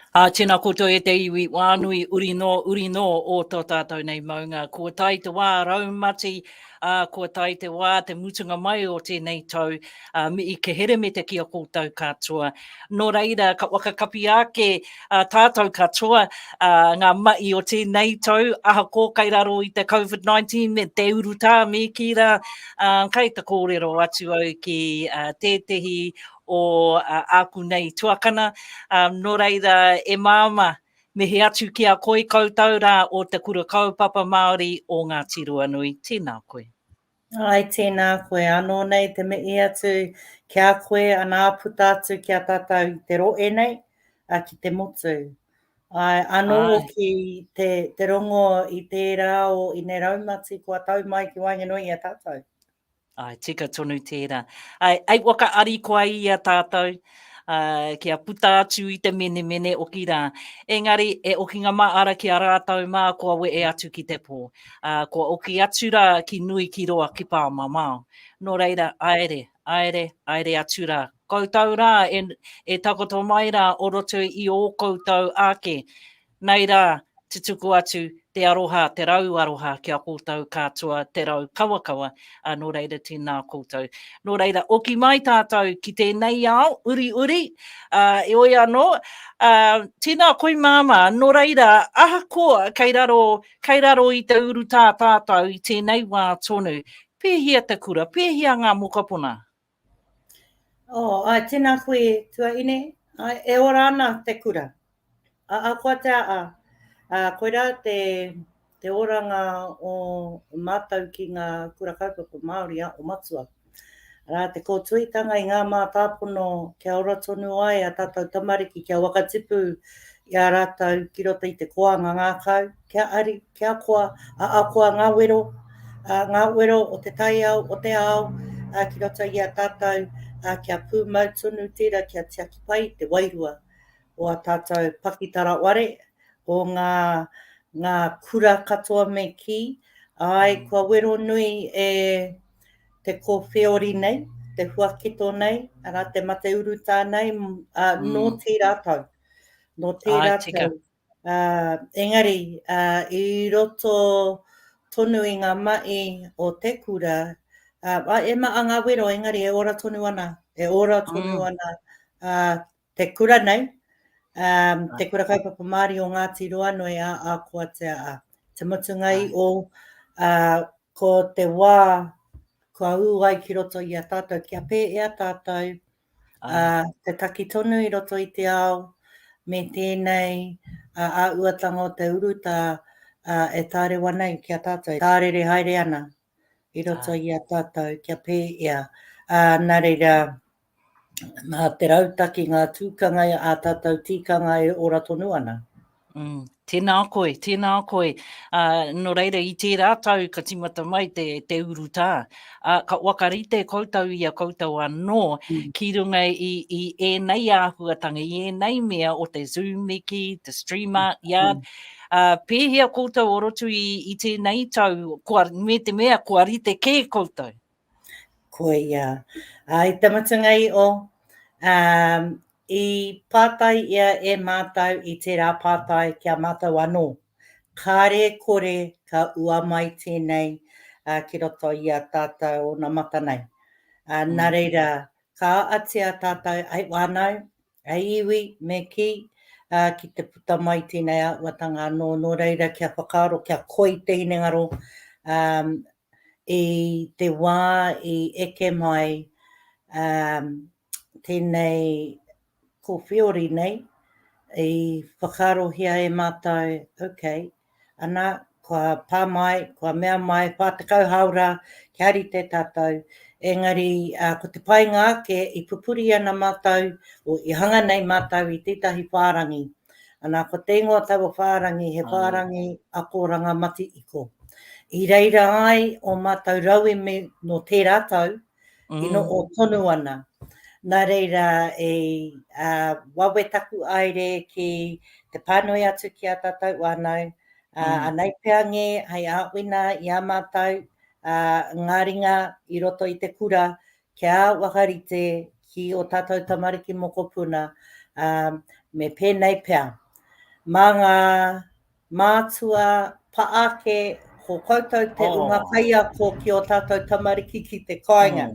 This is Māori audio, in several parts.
Tēnā koutou e te iwi wānui uri no o tō tātou nei maunga. Kua tai te wā raumati, kua tai te wā te mutunga mai o tēnei tau, me i ke here me te kia koutou katoa. Nō reira, ka wakakapi ake tātou katoa, ngā mai o tēnei tau, aha ko kai raro i te COVID-19 me te urutā me ki rā, kai te kōrero atu au ki tētehi o aku nei tuakana. Nō reira, e māma, me he atu ki a koe koutou rā o te kura kaupapa Māori o ngā Tiruanui. Tēnā koe. Ai, tēnā koe, anō nei te me i atu ki a koe, ana puta atu ki a tātou i te roe nei, ki te motu. Ai, anō ki te rongo i tērā o i nei raumati, kua tau mai ki Wainganui a tātou. Ai, tika tonu tērā. Ai waka ari koa i a tātou, kia puta atu i te mene mene o ki rā. Engari, e oki ngā maara ki a rātou mā, kua we e atu ki te pō. Kua oki atu rā ki nui ki roa ki pā mamao. Nō reira, aere atu rā. Koutou rā, e takoto mai rā, o roto i o koutou ake. Nei rā, te tuku atu, te aroha, te rau aroha ki a koutou katoa, te rau kawakawa, nō reira tēnā koutou. Nō reira, oki mai tātou ki tēnei ao, uri, e oi anō, tēnā koe māma, nō reira, aha koa, kei raro i te uru tātou i tēnei wā tonu, pēhia te kura, pēhia ngā mokapuna? Ai, tēnā koe tua ine, e ora ana te kura. A koa te koe rā te oranga o mātau ki ngā kura kaupapa Māori o Matua. Rā te kōtuitanga i ngā mātāpono kia ora tonu ai a tātou tamariki kia wakatipu i a rātou ki roto i te koanga ngā kau, kia ari, kia koa, koa ngā wero o te taiao, o te ao, ki roto i a tātou, kia pūmau tonu tira, kia tiaki pai, te wairua o a tātou pakitara ware, o ngā kura katoa me ki, ai, kua wero nui te kōwhiori nei, te huaketo nei, ara te mate uruta nei, no tērā tau. No tērā tau. Engari, i roto tonu i ngā mai o te kura, e maa ngā wero, engari, e ora tonu ana, te kura nei, te kura kaupapa Māori o Ngāti Roanui a koa te mutungai o ko te wā kua uai ki roto i a tātou, kia pē i a tātou, te taki tonu i roto i te ao, me tēnei a uatanga o te uruta e tārewa nei ki a tātou, tārere haere ana i roto i a tātou, kia pē i a. Nā reira, te rautaki ngā tūkanga a tātou tikanga e ora tonu ana. Tēnā koe. Nō reira i tērā tau ka timata mai te urutā. Ka wakarite koutou i a koutou anō ki runga i ēnei āhuatanga, i ēnei mea o te Zoom miki, te Streamer, pēhea koutou o roto i tēnei tau, me te mea, kua rite kē koutou. Koe ia. I te matungai o, i pātai ia e mātau i tērā pātai kia mātau anō. Kāre kore ka ua mai tēnei ki roto i a tātou o nā mata nei. Nā reira, ka atia tātou ai wānau, ai iwi, me ki te puta mai tēnei watanga anō, nō reira kia whakaaro, kia koi te hinengaro, i te wā i eke mai tēnei kōwhiori nei, i whakarohia e mātou, ana, kua pā mai, kua mea mai, pātakau haura, kia ari te tātou, engari, ko te painga ke i pupuri ana mātou, o i hanga nei mātou i tētahi whārangi. Ana, ko te ingoa tau o whārangi, he whārangi a kōranga mati iko. I reira ai o mātou raue me no tērā tau, ino o tonu ana. Nā reira wawe taku aere ki te pānui atu ki a tātou wānau, anei pēr nge, hei āwina i a mātou, ngā ringa i roto i te kura, kia wakarite ki o tātou tamariki moko puna, me pēnei pēr. Mā ngā mātua paake, ko koutou te unga kaia ko ki o tātou tamariki ki te kāinga.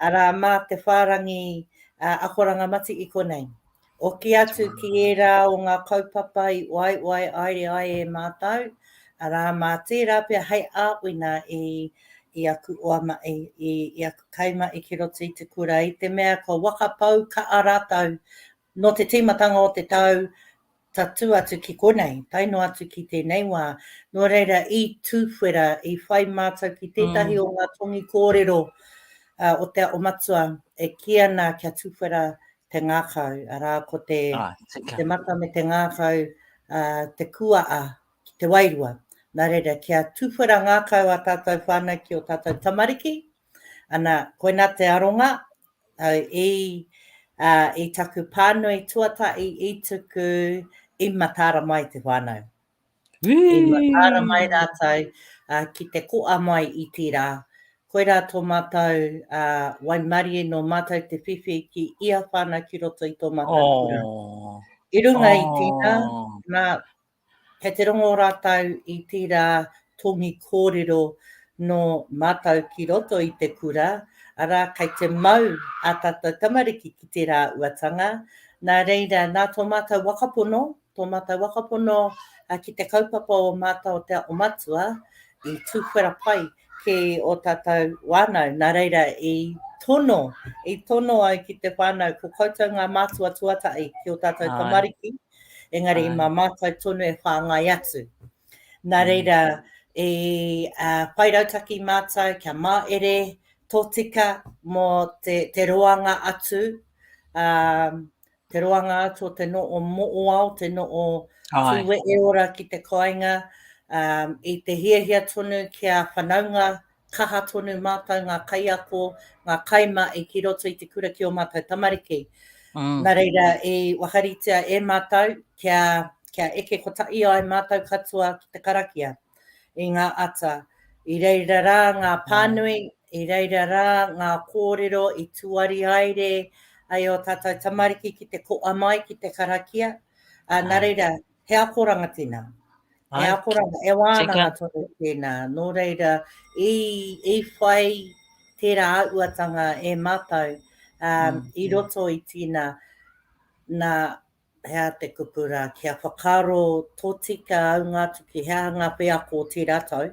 Ara mā te whārangi akoranga mati i konei. O ki atu ki e rā o ngā kaupapa i wai aere ai e mātou. Ara mā tērā pia hei āwina i aku oama i aku kaima i ki roto i te kura. I te mea ko wakapau ka arātau no te tīmatanga o te tau tatu atu ki konei, taino atu ki tēnei wā. Nō reira i tūwhera, i whai mātou ki tētahi o ngā tongi kōrero o te o matua e kia nā kia tūwhera te ngākau. Arā ko te mata me te ngākau te kuaa ki te wairua. Nā reira kia tūwhera ngākau a tātou whānau ki o tātou tamariki. Ana koe nā te aronga i taku pānui tuatai i tuku i matara mai te whānau. I matara mai rātou ki te koa mai i tira. Koe rā tō mātou Waimarie no mātou te whiwhi ki ia whānau ki roto i tō mātou kura. I runga i tīna, kei te rongo rātou i tira tongi kōrero no mātou ki roto i te kura. Ara kei te mau a tātou tamariki ki te rā uatanga. Nā reira, nā tō mātou wakapono ki te kaupapa o mātou te o matua i tūwhera pai ki o tātou wānau. Nā reira, i tono au ki te whānau ko koutou ngā mātua tuatai ki o tātou tamariki. Engari, mā mātou tonu e whāngai atu. Nā reira, whai rautaki mātou kia māere tōtika mō te roanga atu. Te roanga atu o te no o mo'o au, te no o tūwe e ora ki te kāinga. I te hiahia tonu kia whanaunga kaha tonu mātou ngā kaiako, ngā kaima i ki roto i te kura ki o mātou tamariki. Nā reira, e wakaritea e mātou kia eke kotai ai mātou katoa ki te karakia i ngā ata. I reira rā ngā pānui, i reira rā ngā kōrero, i tuari aere, ai o tātou tamariki ki te koa mai ki te karakia. Nā reira, he akoranga tēnā. He akoranga, e wānanga tonu tēnā. Nō reira, i whai tērā uatanga e mātou i roto i tīna nā hea te kupura kia whakaro tōtika au ngā tuki hea ngā peako o tī rātou.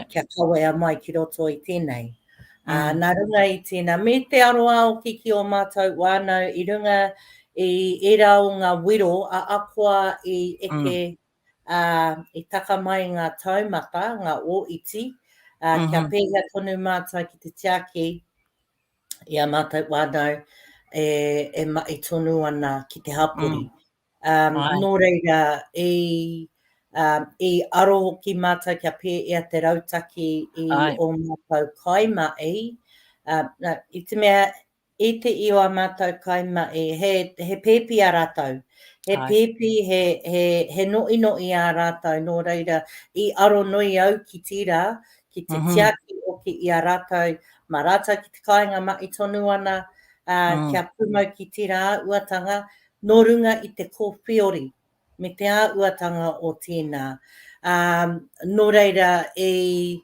Kia kawea mai ki roto i tēnei. Nā runga i tēnā, me te aroa o kiki o mātou wānau, i runga i rau ngā wiro, a akoa i eke i taka mai ngā taumata, ngā o iti, kia pēhea tonu mātou ki te tiaki, i a mātou wānau, e mai tonu ana ki te hapori. Nō reira, i aro ki mātou kia pē ea te rautaki i o mātou kaimai. I te mea, i te iwa mātou kaimai, he pēpi a rātou. He pēpi, he noi a rātou. Nō reira, i aro nui au ki tira, ki te tiaki o ki i a rātou, mā rātou ki te kāinga mai tonu ana, kia pumau ki tira uatanga, nō runga i te kōwhiori. Me te uatanga o tēnā. Nō reira, i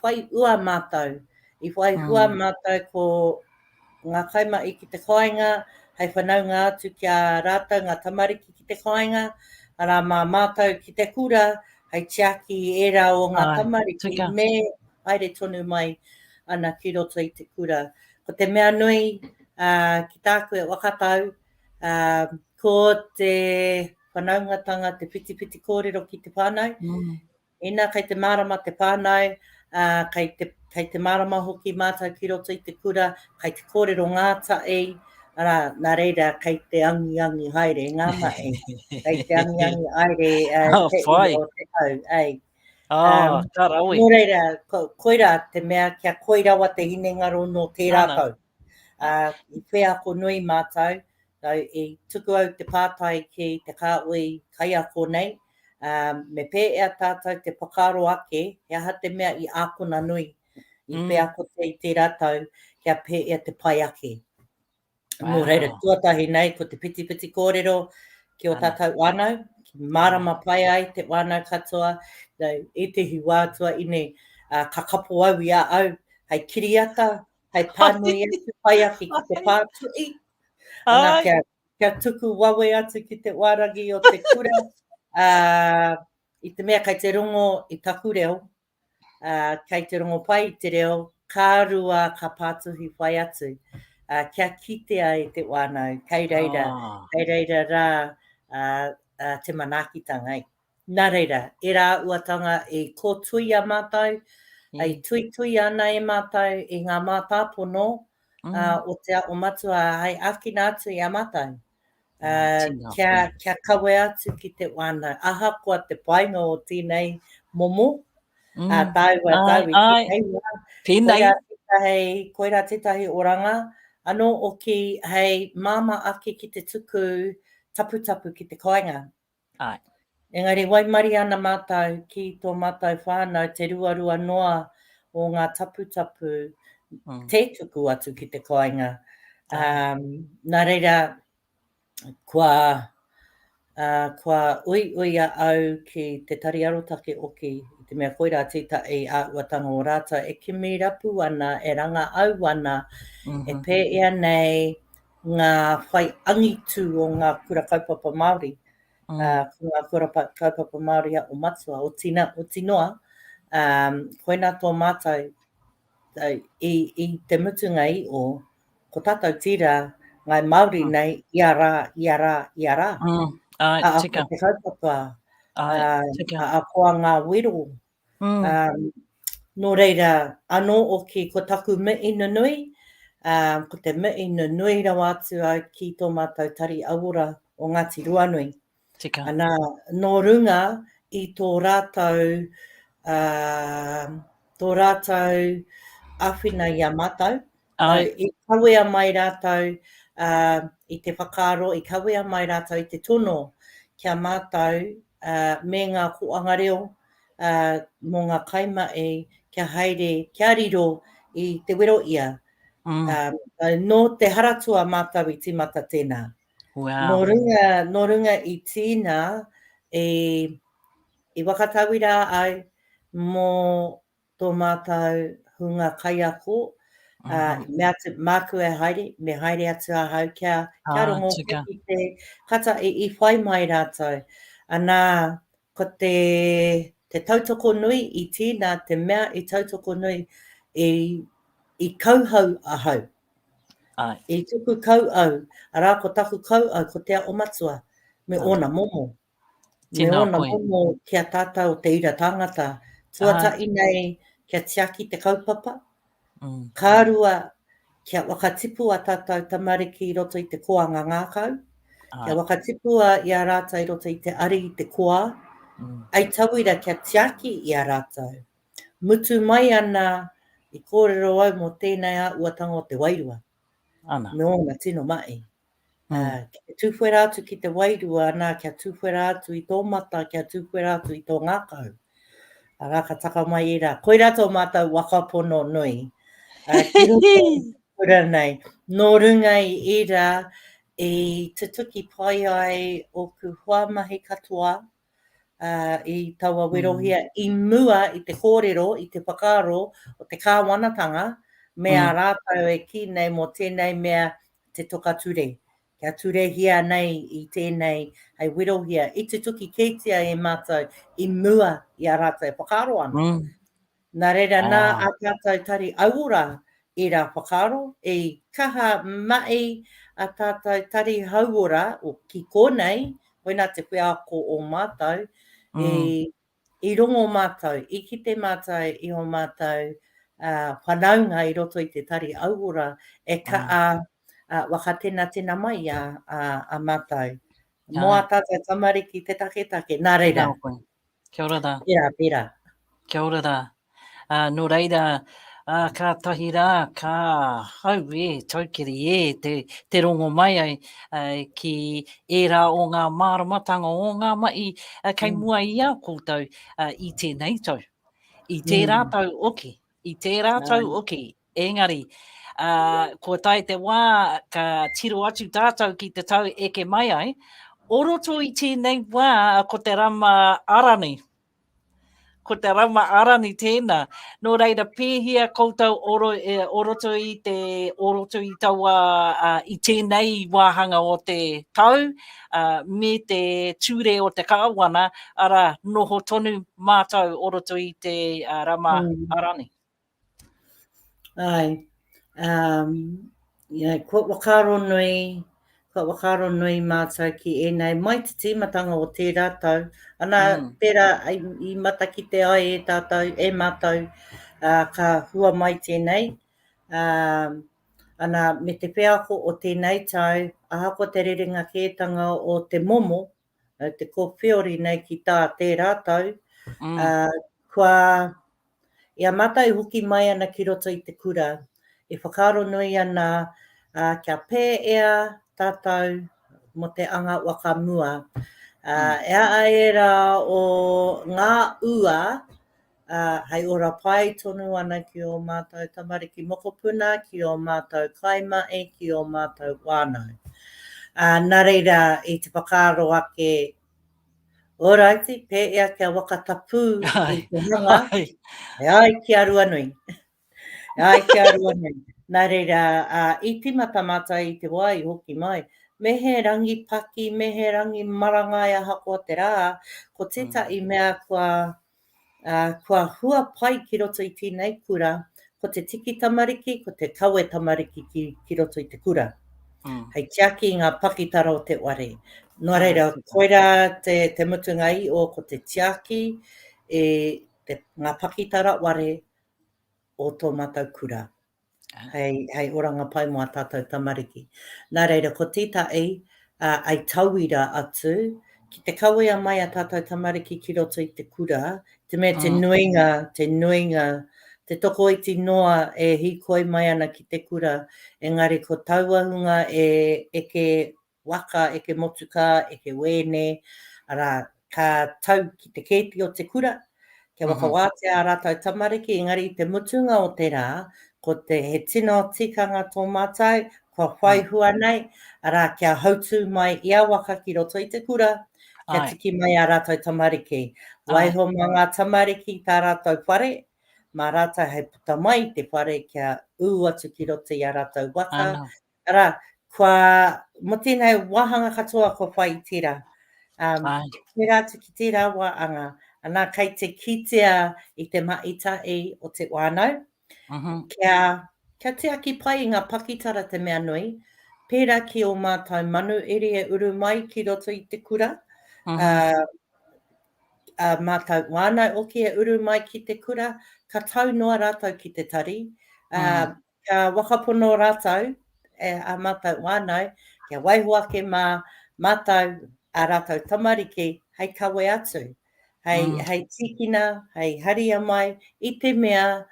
whai ua mātou. I whai ua mātou ko ngā kaima i ki te kāinga, hei whanaunga atu ki a rātou ngā tamariki ki te kāinga, ara mā mātou ki te kura, hei tiaki e rā o ngā tamariki, me aere tonu mai ana ki roto i te kura. Ko te mea nui, ki tāku e wakatau, ko te whanaungatanga, te piti kōrero ki te whānau. Ina, kei te marama te whānau, kei te marama hoki mātou ki roto i te kura, kei te kōrero ngāta e, nā reira, kei te angi haere, ngā mai, kei te angi haere, te i o te au, ei. Nō reira, koira te mea kia koirawa te hinengaro no te rātou. I whea ko nui mātou, i tuku au te pātai ki te kāui kaiako nei, me pē ea tātou te pakaro ake, he aha te mea i ākona nui, i whea ko te rātou, kia pē ea te pai ake. Nō reira, tuatahi nei, ko te piti kōrero ki o tātou wānau, ki marama pai ai te wānau katoa, e te hiwātua ine ka kapo au ia au, hei kiriata, hei pānui atu pai aki ki te pātui, ana kia tuku wawe atu ki te wāragi o te kura, i te mea kai te rongo i taku reo, kei te rongo pai i te reo, kā rua ka pātuhi whai atu. Kia kitea i te wānau, kei reira rā te manaakitanga. Nā reira, e rā uatanga e kōtui a mātou, i tui ana e mātou i ngā mātāpono o te o matua hei akina atu i a mātou. Kia kawe atu ki te wānau. Aha koa te painga o tēnei momo, tāua tau i tēnei wā. Koira tētahi oranga, anō o ki hei māma ake ki te tuku tapu ki te kāinga. Engari, waimari ana mātou ki tō mātou whānau te ruarua noa o ngā tapu te tuku atu ki te kāinga. Nā reira, kua ui a au ki te tari arotake oki, i te mea koira tētai a uatanga o rātou, e kimi rapu ana, e ranga au ana, e pē ea nei ngā whai angitu o ngā kura kaupapa Māori. Ngā kura kaupapa Māori o matua, o tinoa, koina tō mātou i te mutunga i o, ko tātou tira, ngai Māori nei, ia rā. Ko te kaupapa, a koa ngā wero. Nō reira, anō o ki ko taku me ina nui, ko te me ina nui rau atu au ki tō mātou tari aura o Ngāti Ruanui. Ana, nō runga i tō rātou awhina i a mātou, i kawea mai rātou i te whakaaro, i kawea mai rātou i te tono kia mātou me ngā hoanga reo mō ngā kaimai kia haere, kia riro i te wero ia. Nō te haratua mātou i tīmata tēnā. Nō runga i tīnā i wakatauira ai mō tō mātou hunga kaiako, mea te māku e haere, me haere atu a hau kia rongo ki te kata i whai mai rātou. Anā, ko te tautoko nui i tīnā, te mea i tautoko nui i kauhau a hau. I tuku kauau, arā ko taku kauau, ko te o matua, me ona momo. Me ona momo kia tātou o te ira tangata. Tuatai nei kia tiaki te kaupapa. Kārua kia wakatipu a tātou tamariki i roto i te koanga ngākau. Kia wakatipua i a rātou i roto i te ari i te koa. Ai tauira kia tiaki i a rātou. Mutu mai ana i kōrero au mō tēnei a uatanga o te wairua. Me ona tino mai. Kia tūwhera atu ki te wairua, nā kia tūwhera atu i tō mata, kia tūwhera atu i tō ngākau. Arā ka taka mai i rā. Koira tō mātou wakapono nui. Ki roto kura nei. Nō runga i rā, i te tuki pai ai o ku hoa mahi katoa, i taua werohia, i mua i te kōrero, i te whakaaro o te kāwanatanga, mea rātou e ki nei mō tēnei mea te toka ture. Kia ture hia nei i tēnei hei wirohia. I te tuki keitia e mātou i mua i a rātou e whakaaro ana. Nā reira nā a tātou tari aura i rā whakaaro, i kaha mai a tātou tari hauora o ki konei, koina te whiako o mātou, i rongo mātou, i ki te mātou, i o mātou whanaunga i roto i te tari aura, e ka wakatena tēnā mai a mātou. Moa tātou tamariki te take, nā reira. Kia ora rā. Pera. Kia ora rā. Nō reira, ka tahi rā, ka hau taukiri te rongo mai ai ki e rā o ngā māramatanga o ngā mai kei mua i a koutou i tēnei tau. I te rātau oki. Engari, ko tai te wā, ka tiro atu tātou ki te tau eke mai ai, oroto i tēnei wā ko te rama arani. Ko te rama arani tēnā. Nō reira, pēhia koutou oroto i te oroto i taua i tēnei wāhanga o te tau, me te ture o te kāwana, ara noho tonu mātou oroto i te rama arani. Ai, ko wakaro nui mātou ki enei mai te tīmatanga o te rātou. Ana pera i mata ki te ai e tātou, e mātou ka hua mai tēnei. Ana me te peako o tēnei tau, ahako te rerenga kētanga o te momo, te kōwhiori nei ki tā te rātou, kua ia mata i huki mai ana ki roto i te kura. E whakaro nui ana kia pē ea tātou mo te anga waka mua. Ea aera o ngā ua, hei ora pai tonu ana ki o mātou tamariki mokopuna, ki o mātou kaimae, ki o mātou wānau. Nā reira i te whakaro ake, oraiti, pē ea kia wakatapū i te hanga, ai kia rua nui. Ai kia rua nui. Nā reira, i timata mata i te wai hoki mai, me he rangi paki, me he rangi marangai aha ko te rā, ko tētai mea kua hua pai ki roto i tēnei kura, ko te tiki tamariki, ko te kawe tamariki ki roto i te kura. Hei tiaki ngā pakitara o te ware. Nō reira, koira te mutungai o ko te tiaki, ngā pakitara ware o tō mātou kura. Hei oranga pai mua tātou tamariki. Nā reira, ko tītai ai tauira atu, ki te kawea mai a tātou tamariki ki roto i te kura, te mea te nuinga, te toko iti noa e hikoi mai ana ki te kura, engari ko tauahunga eke waka, eke motuka, eke wēne, ara ka tau ki te kēti o te kura, kia wakawātea a rātou tamariki, engari te mutunga o te rā, ko te he tino tikanga tō mātou, kua whaihua nei, ara kia hautu mai ia waka ki roto i te kura, kia tiki mai a rātou tamariki. Waiho mā ngā tamariki tā rātou whare, mā rātou hei puta mai te whare kia atu ki roto i a rātou waka. Ara, mo tēnei wahanga katoa ko whai i tira. Te rātu ki tērā wāanga, ana kei te kitea i te maitai o te wānau, kia te aki pai i ngā pakitara te mea nui, pērā ki o mātou manu ere e uru mai ki roto i te kura, mātou wānau oki e uru mai ki te kura, ka tau noa rātou ki te tari, ka wakapono rātou, a mātou wānau, kia waiho ake mātou a rātou tamariki, hei kawe atu, hei tikina, hei haria mai, i te mea,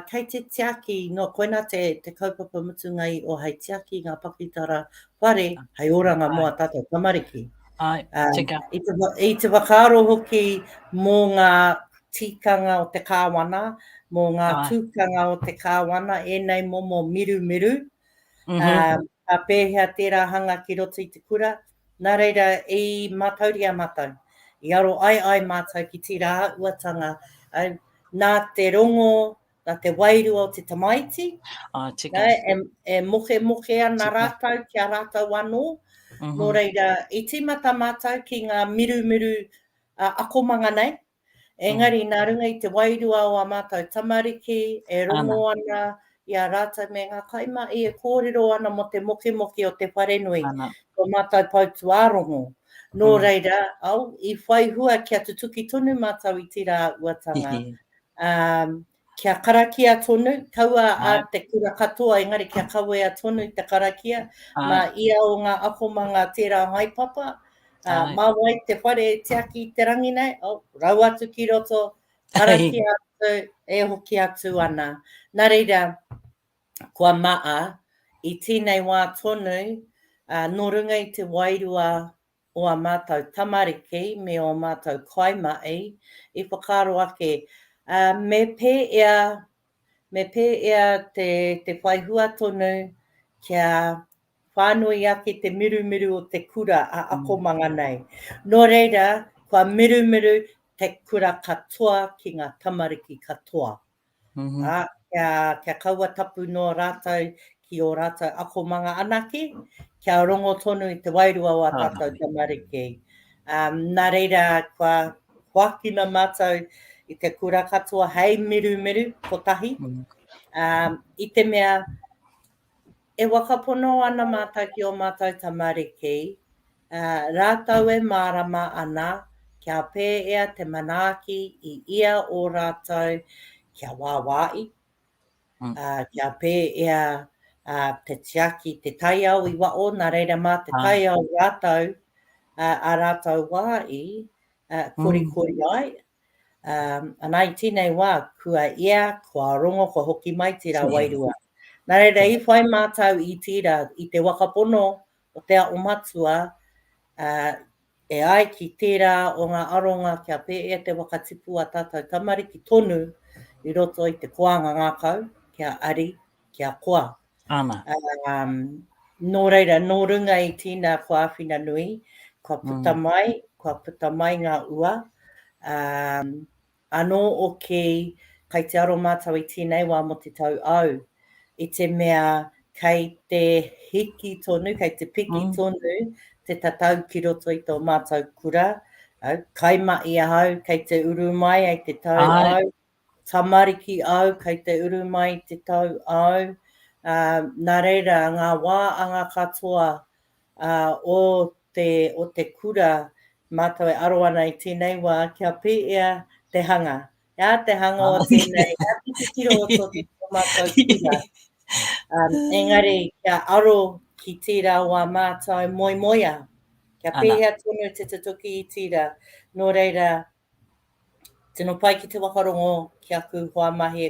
kei te tiaki, no koina te kaupapa mutungai o hei tiaki ngā pakitara whare, hei oranga mua tātou tamariki. I te whakaaro hoki mō ngā tikanga o te kāwana, mō ngā tūkanga o te kāwana, enei momo miru, ka pēhea tērā hanga ki roto i te kura, nā reira i mātauria mātou, i aro ai mātou ki tērā uatanga, nā te rongo, nā te wairua o te tamaiti, e moke ana rātou ki a rātou anō, nō reira, i tīmata mātou ki ngā miru akomanga nei, engari nā runga i te wairua o a mātou tamariki, e rongo ana i a rātou me ngā kaima i e kōrero ana mo te moke o te wharenui, o mātou pautu ārongo. Nō reira, i whaihua kia tutuki tonu mātou i tira uatanga. Kia karakia tonu, kaua a te kura katoa, engari kia kawea tonu te karakia, ma ia o ngā akomanga tērā haipapa, mā wai te whare tiaki te rangi nei, rau atu ki roto, karakia atu, e hoki atu ana. Nā reira, kua maa, i tēnei wā tonu, nō runga i te wairua o a mātou tamariki, me o mātou kaimai, i whakaro ake, me pē ea me pē ea te whaihua tonu kia whānui ake te mirumiru o te kura a akomanga nei. Nō reira, kua mirumiru te kura katoa ki ngā tamariki katoa. Kia kaua tapu no rātou ki o rātou akomanga anake, kia rongo tonu i te wairua o a tātou tamariki. Nā reira, kua hoakina mātou i te kura katoa hei mirumiru kotahi. I te mea, e wakapono ana mātou ki o mātou tamariki, rātou e mārama ana, kia pē ea te manaaki i ia o rātou kia wāwai, kia pē ea te tiaki, te taiao i wao, nā reira mā te taiao rātou, a rātou wai, kori ai. Anai tēnei wā, kua ia, kua rongo, kua hoki mai tērā wairua. Nā reira, i whai mātou i tērā, i te wakapono o te ao matua, e ai ki tērā o ngā aronga kia pē ea te wakatipu a tātou tamariki tonu i roto i te koanga ngākau, kia ari, kia koa. Nō reira, nō runga i tēnā kua awhina nui, kua puta mai ngā ua, anō o kei te aro mātou i tēnei wā mo te tau au, i te mea kei te hiki tonu, kei te piki tonu, te tatau ki roto i tō mātou kura, kai mai au, kei te uru mai ai te tau au, tamariki au, kei te uru mai te tau au, nā reira, ngā wā anga katoa o te kura, mātou e aro ana i tēnei wā, kia pē ea te hanga. Ia te hanga o tēnei, ia te tiro o tō mātou kura. Engari, kia aro ki tērā wā mātou moimoia. Kia pēhea tonu te tutuki i tērā. Nō reira, tino pai ki te wakarongo ki aku hoa mahi